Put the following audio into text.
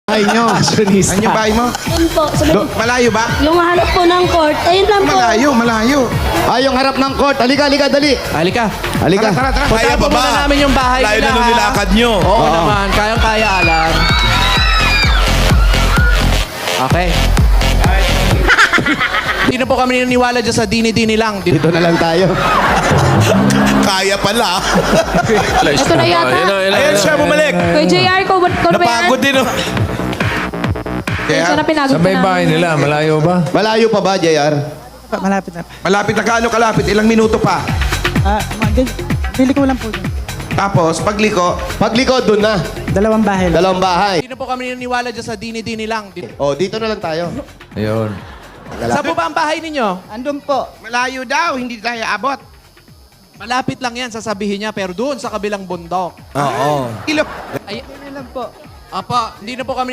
Bahay nyo. Ano yung bahay mo? Yun po. Malayo ba? Yung harap po ng court. Ayun lang po. Malayo. Ay, yung harap ng court. Halika, dali. Halika. Halika. Tara. Punta po muna namin yung bahay Layo nila. na nung ha? nilakad nyo. Oo naman. Kayang-kaya, Alan. Okay. Hindi na po kami naniniwala dyan sa dini-dini lang. Dito na lang tayo. Kaya pala. Ito na yata. Ayan siya, bumalik. Kay JR ko, Napagod din. Oh. Siya na pinagod Sa may bahay nila, malayo ba? Malayo pa ba, JR? Malapit na. Malapit na kaano kalapit? Ilang minuto pa? Bili ko lang po dun. Tapos, pagliko, Paglikod, dun na. Dalawang bahay lang. Dalawang bahay. Hindi na po kami naniniwala dyan sa dini-dini lang. Oh, dito na lang tayo. Ayun. Saan po ba ang bahay ninyo? Andun po. malayo daw, hindi tayo abot. Malapit lang yan, sasabihin niya, pero doon sa kabilang bundok. Oo. Kilo. Ay, Bili lang po. apa, hindi na po kami